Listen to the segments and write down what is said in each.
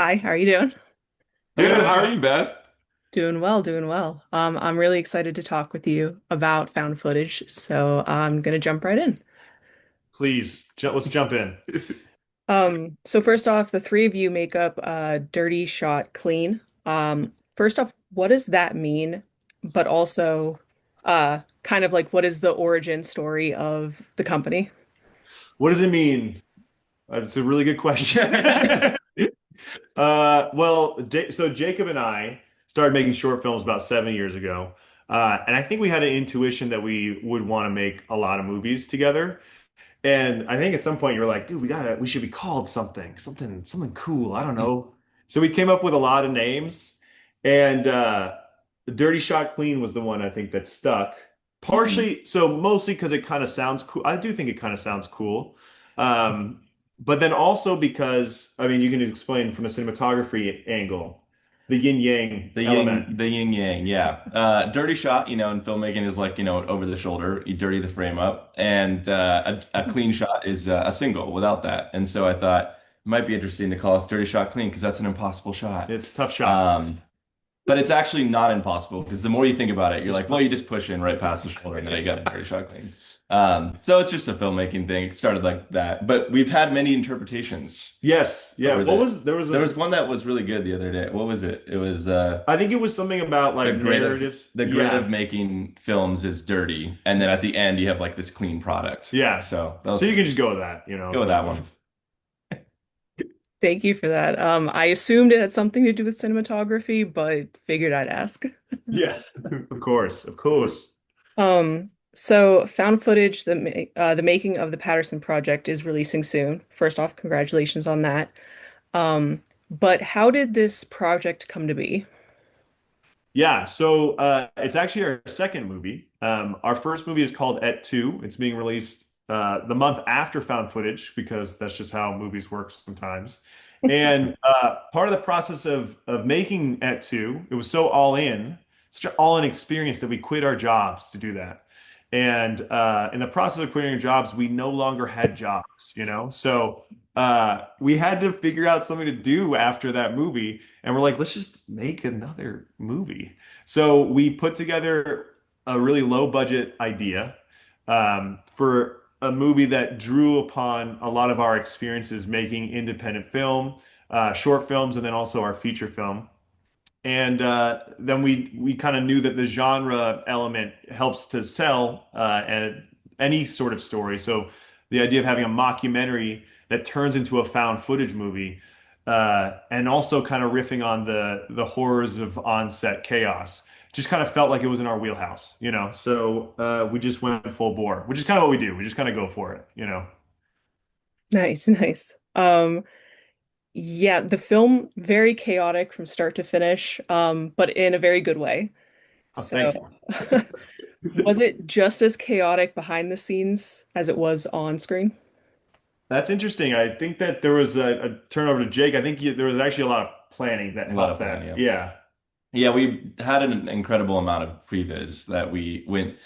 Hi, how are you doing? Good. How are you, Beth? Doing well, doing well. I'm really excited to talk with you about found footage, so I'm gonna jump right in. Please, let's jump in. So first off, the three of you make up Dirty Shot Clean. First off, what does that mean? But also, kind of like what is the origin story of the company? What does it mean? It's a really good question. Well, so Jacob and I started making short films about 7 years ago, and I think we had an intuition that we would want to make a lot of movies together. And I think at some point you were like, dude, we should be called something cool. I don't know. So we came up with a lot of names, and Dirty Shot Clean was the one I think that stuck. Mhm. Partially, so mostly because it kind of sounds cool. I do think it kind of sounds cool. Um, but then also because, I mean, you can explain from a cinematography angle, the yin yang element. The yin yang, yeah. Dirty shot, in filmmaking is like, over the shoulder, you dirty the frame up, and a clean shot is a single without that. And so I thought it might be interesting to call us Dirty Shot Clean because that's an impossible shot. It's a tough shot. Um, but it's actually not impossible because the more you think about it, you're like, well, you just push in right past the shoulder and then you got a dirty shot clean. So it's just a filmmaking thing. It started like that, but we've had many interpretations Yes, yeah. over What the. was there was There a was one that was really good the other day. What was it? It was I think it was something about the like grit of narratives. the grit Yeah. of making films is dirty, and then at the end you have like this clean product. Yeah. So that So was you good. can just go with that, you know. Go with that one. Thank you for that. I assumed it had something to do with cinematography, but figured I'd ask. Yeah. Of course. Of course. So found footage, the making of the Patterson Project is releasing soon. First off, congratulations on that. But how did this project come to be? Yeah, so it's actually our second movie. Our first movie is called Et 2. It's being released the month after found footage because that's just how movies work sometimes. And part of the process of making Et 2, it was so all in, such an all in experience that we quit our jobs to do that. And in the process of quitting our jobs, we no longer had jobs, you know? So we had to figure out something to do after that movie. And we're like, let's just make another movie. So we put together a really low budget idea for a movie that drew upon a lot of our experiences making independent film, short films, and then also our feature film. And then we kind of knew that the genre element helps to sell any sort of story. So the idea of having a mockumentary that turns into a found footage movie, and also kind of riffing on the horrors of on-set chaos, just kind of felt like it was in our wheelhouse, you know. So we just went full bore, which is kind of what we do. We just kind of go for it, you know. Nice, nice. Yeah, the film very chaotic from start to finish, but in a very good way. Oh, thank So, you. was it just as chaotic behind the scenes as it was on screen? That's interesting. I think that there was a turnover to Jake. I think there was actually a lot of planning that A lot helped of fun, that. yeah. Yeah. Yeah, we had an incredible amount of previs that we went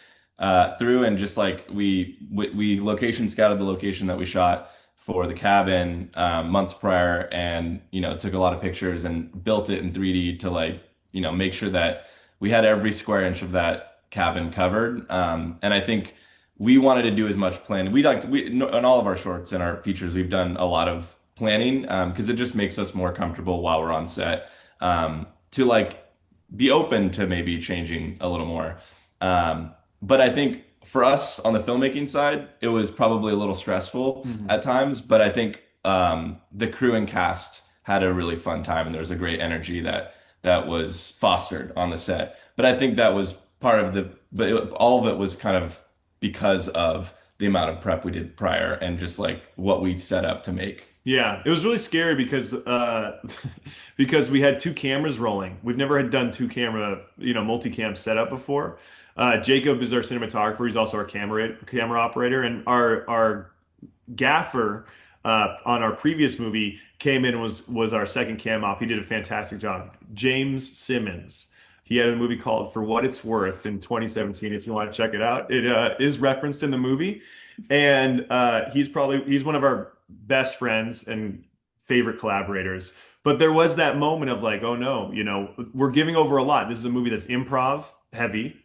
through, and just like we location scouted the location that we shot for the cabin months prior, and took a lot of pictures and built it in 3D to like make sure that we had every square inch of that cabin covered. And I think we wanted to do as much planning. We on all of our shorts and our features, we've done a lot of planning because it just makes us more comfortable while we're on set. To like be open to maybe changing a little more. But I think for us on the filmmaking side, it was probably a little stressful Mhm. at times. But I think the crew and cast had a really fun time, and there was a great energy that was fostered on the set. But I think that was part of all of it was kind of because of the amount of prep we did prior and just like what we set up to make. Yeah, it was really scary because because we had two cameras rolling. We've never had done two camera, you know, multicam setup before. Jacob is our cinematographer. He's also our camera operator, and our gaffer on our previous movie came in and was our second cam op. He did a fantastic job. James Simmons. He had a movie called For What It's Worth in 2017. If you want to check it out, it is referenced in the movie, and he's one of our best friends and favorite collaborators. But there was that moment of like, oh no, we're giving over a lot. This is a movie that's improv heavy.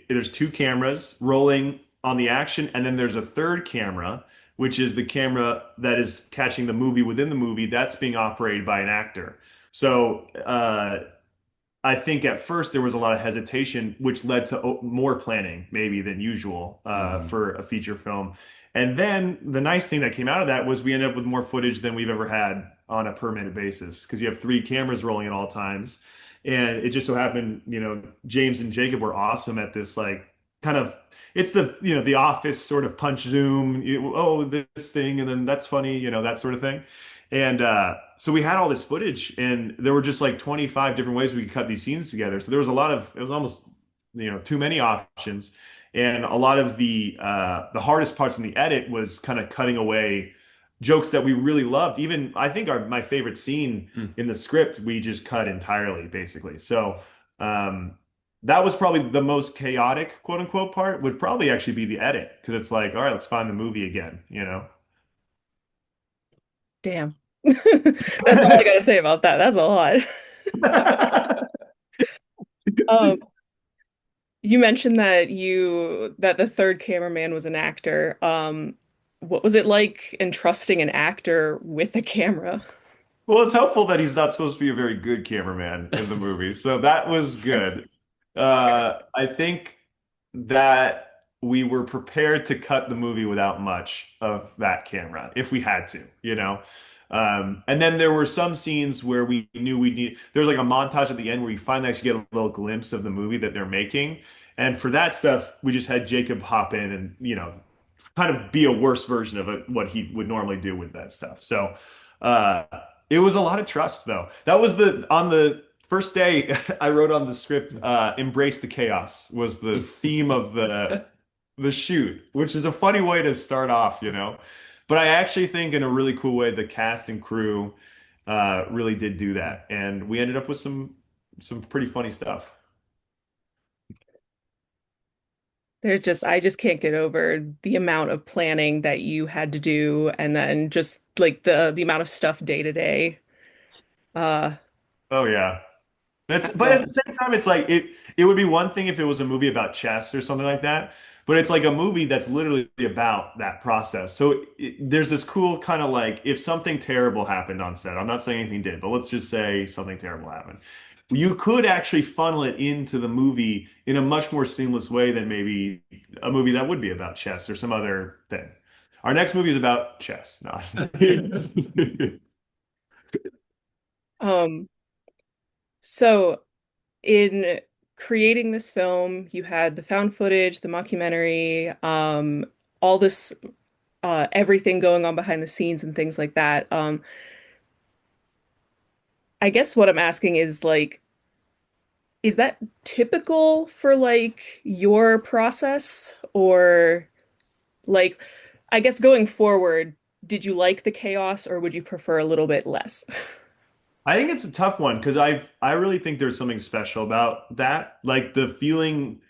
There's two cameras rolling on the action, and then there's a third camera, which is the camera that is catching the movie within the movie that's being operated by an actor. So I think at first there was a lot of hesitation, which led to more planning maybe than usual Hmm. for a feature film. And then the nice thing that came out of that was we ended up with more footage than we've ever had on a per minute basis because you have three cameras rolling at all times. And it just so happened, James and Jacob were awesome at this, like, kind of, it's the office sort of punch zoom, oh, this thing, and then that's funny, that sort of thing. And so we had all this footage, and there were just like 25 different ways we could cut these scenes together. So there was it was almost, too many options. And a lot of the hardest parts in the edit was kind of cutting away jokes that we really loved. Even I think my favorite scene in the script, we just cut entirely, basically. So that was probably the most chaotic, quote unquote, part would probably actually be the edit because it's like, all right, let's find the movie again. Damn. That's all I gotta say about that. That's a lot. Um, you mentioned that the third cameraman was an actor. What was it like entrusting an actor with a camera? Well, it's helpful that he's not supposed to be a very good cameraman in the movie, so that was good. I think that we were prepared to cut the movie without much of that camera if we had to. And then there were some scenes where we knew we need. There's like a montage at the end where you finally actually get a little glimpse of the movie that they're making, and for that stuff, we just had Jacob hop in and kind of be a worse version of it, what he would normally do with that stuff. So. Uh, it was a lot of trust, though. That was on the first day I wrote on the script, "Embrace the chaos" was the theme of the shoot, which is a funny way to start off. But I actually think in a really cool way, the cast and crew really did do that, and we ended up with some pretty funny stuff. I just can't get over the amount of planning that you had to do and then just like the amount of stuff day to day. Uh, Oh yeah. I But don't at the know. same time, it's like it would be one thing if it was a movie about chess or something like that, but it's like a movie that's literally about that process. So there's this cool kind of like if something terrible happened on set, I'm not saying anything did, but let's just say something terrible happened. You could actually funnel it into the movie in a much more seamless way than maybe a movie that would be about chess or some other thing. Our next movie is about chess. No. Um, so in creating this film, you had the found footage, the mockumentary, all this everything going on behind the scenes and things like that. I guess what I'm asking is like, is that typical for like your process or like, I guess going forward, did you like the chaos or would you prefer a little bit less? I think it's a tough one because I really think there's something special about that. Like the feeling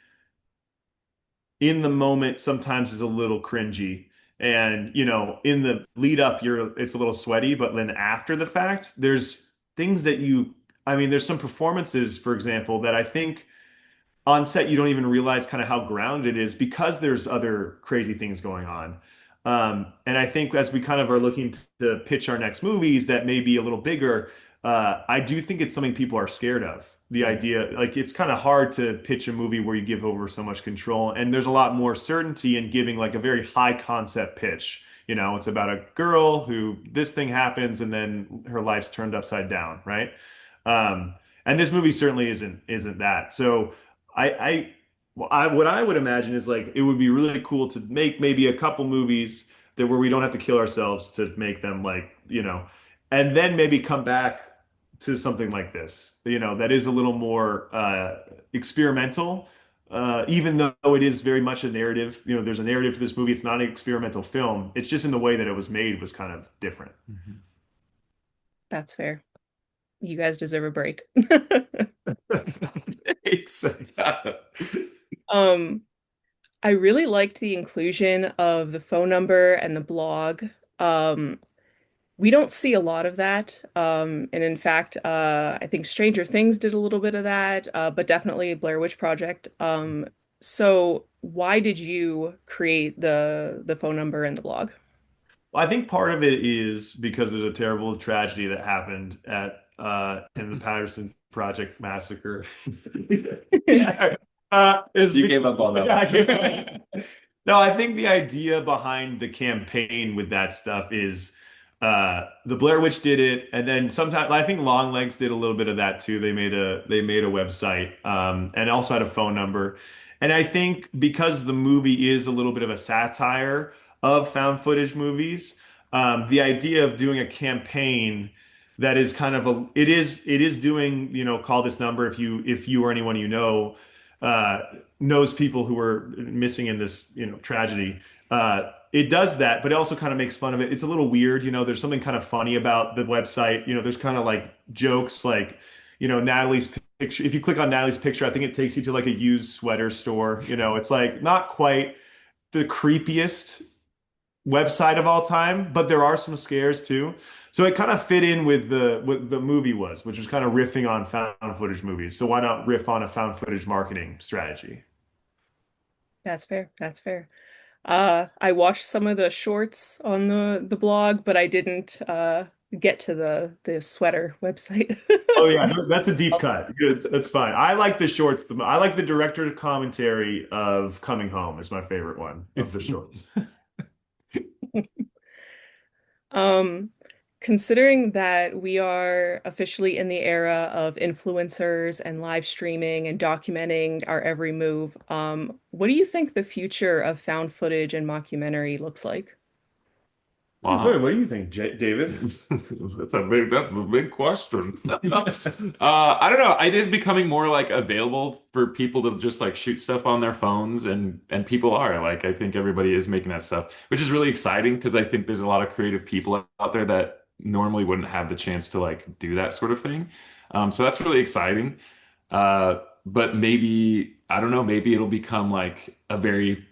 in the moment sometimes is a little cringy. And in the lead up it's a little sweaty, but then after the fact, there's things that I mean, there's some performances, for example, that I think on set you don't even realize kind of how grounded it is because there's other crazy things going on. And I think as we kind of are looking to pitch our next movies that may be a little bigger, I do think it's something people are scared of. The idea, like it's kind of hard to pitch a movie where you give over so much control, and there's a lot more certainty in giving like a very high concept pitch. It's about a girl who this thing happens and then her life's turned upside down, right? Um, and this movie certainly isn't that. So I, I, what I would imagine is like it would be really cool to make maybe a couple movies that where we don't have to kill ourselves to make them and then maybe come back to something like this, that is a little more experimental. Even though it is very much a narrative, there's a narrative to this movie. It's not an experimental film. It's just in the way that it was made was kind of different. Mhm. That's fair. You guys deserve a break. It's Um, I really liked the inclusion of the phone number and the blog. Um, We don't see a lot of that. And in fact, I think Stranger Things did a little bit of that, but definitely Blair Witch Project. So why did you create the phone number and the blog? Well, I think part of it is because there's a terrible tragedy that happened at in the Patterson Project massacre. Yeah, is You gave up on that yeah, one. no, I think the idea behind the campaign with that stuff is the Blair Witch did it, and then sometimes I think Longlegs did a little bit of that too. They made a website and also had a phone number, and I think because the movie is a little bit of a satire of found footage movies, the idea of doing a campaign that is kind of it is doing, call this number if you or anyone uh, knows people who are missing in this, tragedy. It does that, but it also kind of makes fun of it. It's a little weird, there's something kind of funny about the website. There's kind of like jokes like, Natalie's picture. If you click on Natalie's picture, I think it takes you to like a used sweater store. It's like not quite the creepiest website of all time, but there are some scares too. So it kind of fit in with the what the movie was, which was kind of riffing on found footage movies. So why not riff on a found footage marketing strategy? That's fair. That's fair. I watched some of the shorts on the blog, but I didn't get to the sweater website. Oh yeah, that's a deep cut. Good, that's fine. I like the shorts. I like the director commentary of Coming Home is my favorite one of the shorts. Um, Considering that we are officially in the era of influencers and live streaming and documenting our every move, what do you think the future of found footage and mockumentary looks like? Good. Wow. What do you think, David? That's the big question. I don't know. It is becoming more like available for people to just like shoot stuff on their phones and people are like I think everybody is making that stuff, which is really exciting because I think there's a lot of creative people out there that normally wouldn't have the chance to like do that sort of thing. So that's really exciting. But maybe I don't know, maybe it'll become like a very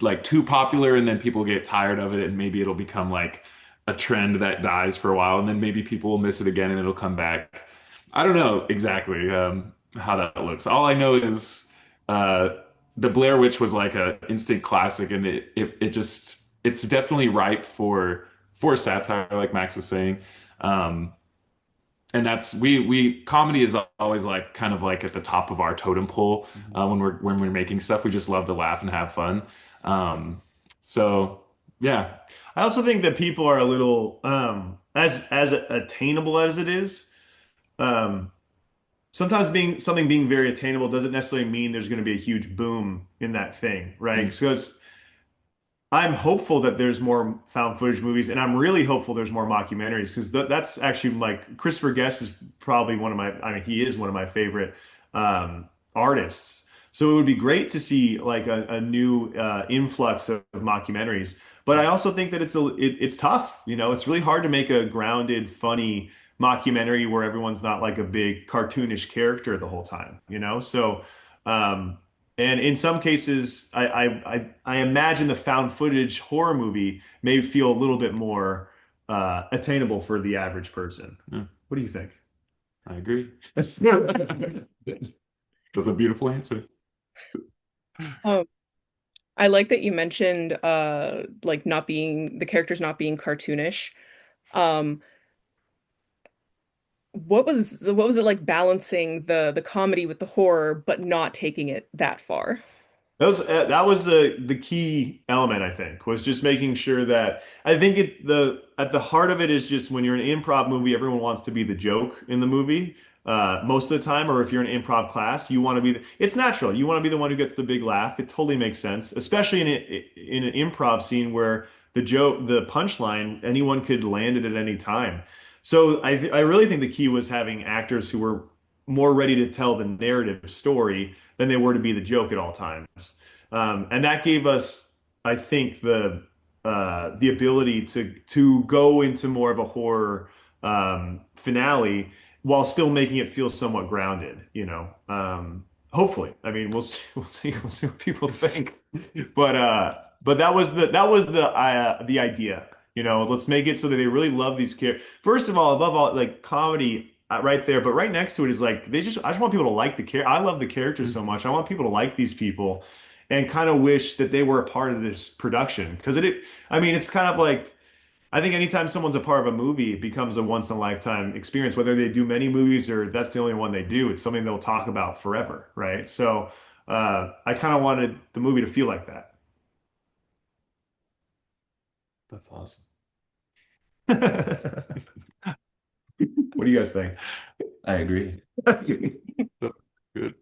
like too popular and then people get tired of it and maybe it'll become like a trend that dies for a while and then maybe people will miss it again and it'll come back. I don't know exactly how that looks. All I know is uh, the Blair Witch was like a instant classic and it just it's definitely ripe for satire like Max was saying. Um, and that's we comedy is always like kind of like at the top of our totem pole when we're making stuff. We just love to laugh and have fun. Um, so yeah, I also think that people are a little as attainable as it is. Um, Sometimes being very attainable doesn't necessarily mean there's going to be a huge boom in that thing, right? Mm. Because I'm hopeful that there's more found footage movies, and I'm really hopeful there's more mockumentaries because that's actually like Christopher Guest is probably one of my, I mean, he is one of my favorite artists. So it would be great to see like a new influx of mockumentaries. But I also think that it's tough. It's really hard to make a grounded, funny mockumentary where everyone's not like a big cartoonish character the whole time. So. Um, and in some cases, I imagine the found footage horror movie may feel a little bit more attainable for the average person. yeah, What do you think? I agree. That's a beautiful answer. Um, I like that you mentioned like not being the characters not being cartoonish. Um, what was it like balancing the comedy with the horror, but not taking it that far? That was the key element, I think, was just making sure that I think at the heart of it is just when you're an improv movie, everyone wants to be the joke in the movie most of the time, or if you're in an improv class, you want to be it's natural. You want to be the one who gets the big laugh. It totally makes sense, especially in an improv scene where the punchline, anyone could land it at any time. So I really think the key was having actors who were more ready to tell the narrative story than they were to be the joke at all times. And that gave us, I think, the ability to go into more of a horror finale while still making it feel somewhat grounded. Hopefully. I mean, we'll see what people think. But that was the idea. Let's make it so that they really love these characters. First of all, above all, like comedy right there, but right next to it is like I just want people to like the character. I love the characters so much. I want people to like these people and kind of wish that they were a part of this production because I mean, it's kind of like I think anytime someone's a part of a movie, it becomes a once in a lifetime experience, whether they do many movies or that's the only one they do. It's something they'll talk about forever, right? So I kind of wanted the movie to feel like that. That's awesome. What do you guys think? I agree. Good.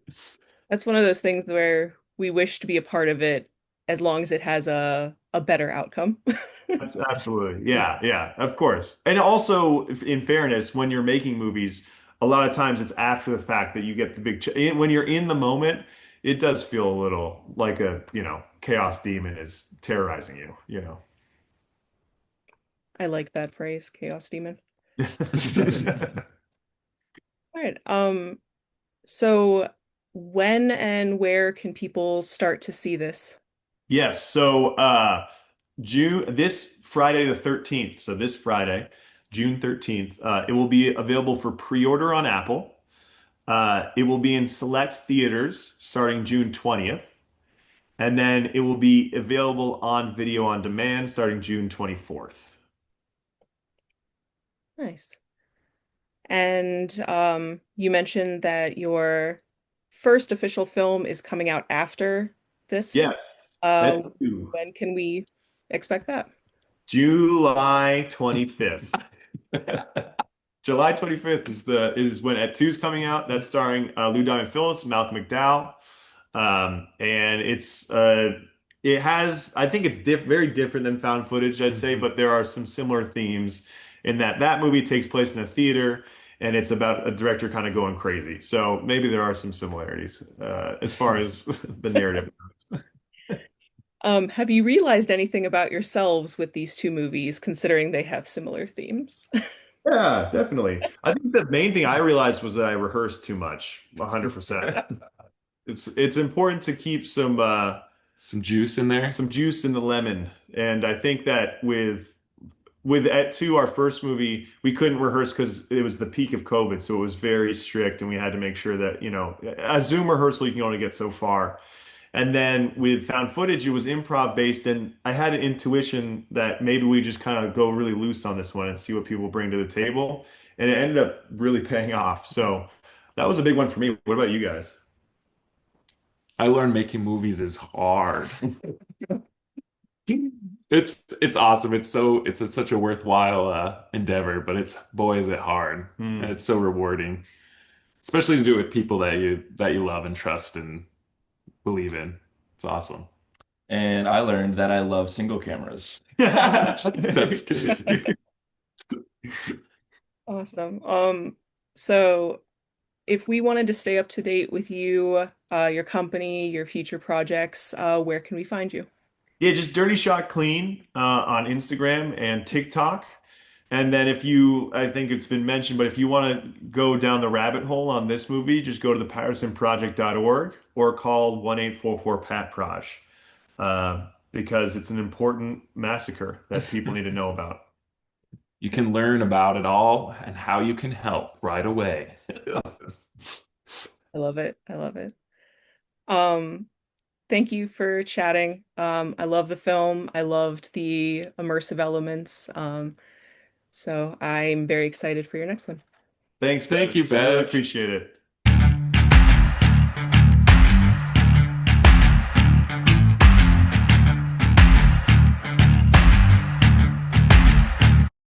That's one of those things where we wish to be a part of it as long as it has a better outcome. Absolutely. Yeah, yeah, of course. And also, in fairness, when you're making movies, a lot of times it's after the fact that you get the big ch when you're in the moment, it does feel a little like chaos demon is terrorizing you. I like that phrase, Chaos Demon. All right. So when and where can people start to see this? Yes, so this Friday the 13th, so this Friday, June 13th, it will be available for pre-order on Apple. It will be in select theaters starting June 20th, and then it will be available on video on demand starting June 24th. Nice. And you mentioned that your first official film is coming out after this. Yeah, Uh, at 2. when can we expect that? July 25th. July 25th is when At Two's coming out. That's starring Lou Diamond Phillips, Malcolm McDowell. And it has I think it's very different than found footage, I'd say, but there are some similar themes in that movie takes place in a theater and it's about a director kind of going crazy. So maybe there are some similarities as far as the narrative. Have you realized anything about yourselves with these two movies, considering they have similar themes? Yeah, definitely. I think the main thing I realized was that I rehearsed too much, 100%. It's important to keep Some juice in there. some juice in the lemon. And I think that with at two, our first movie, we couldn't rehearse because it was the peak of COVID, so it was very strict, and we had to make sure that, a Zoom rehearsal you can only get so far. And then with found footage, it was improv based, and I had an intuition that maybe we just kind of go really loose on this one and see what people bring to the table. And it ended up really paying off. So that was a big one for me. What about you guys? I learned making movies is hard. It's awesome. Such a worthwhile endeavor, but it's boy is it hard. And Hmm. it's so rewarding, especially to do it with people that you love and trust and believe in. It's awesome. And I learned that I love single cameras. That's good. Awesome. So if we wanted to stay up to date with you, your company, your future projects, where can we find you? Yeah, just Dirty Shot Clean on Instagram and TikTok. And then I think it's been mentioned, but if you want to go down the rabbit hole on this movie, just go to the pattersonproject.org or call 1-844-PAT-PROJ because it's an important massacre that people need to know about. You can learn about it all and how you can help right away. I love it. I love it. Um, Thank you for chatting. I love the film. I loved the immersive elements. So I'm very excited for your next one. Thanks, Thank you, Beth. I really Bev. appreciate it.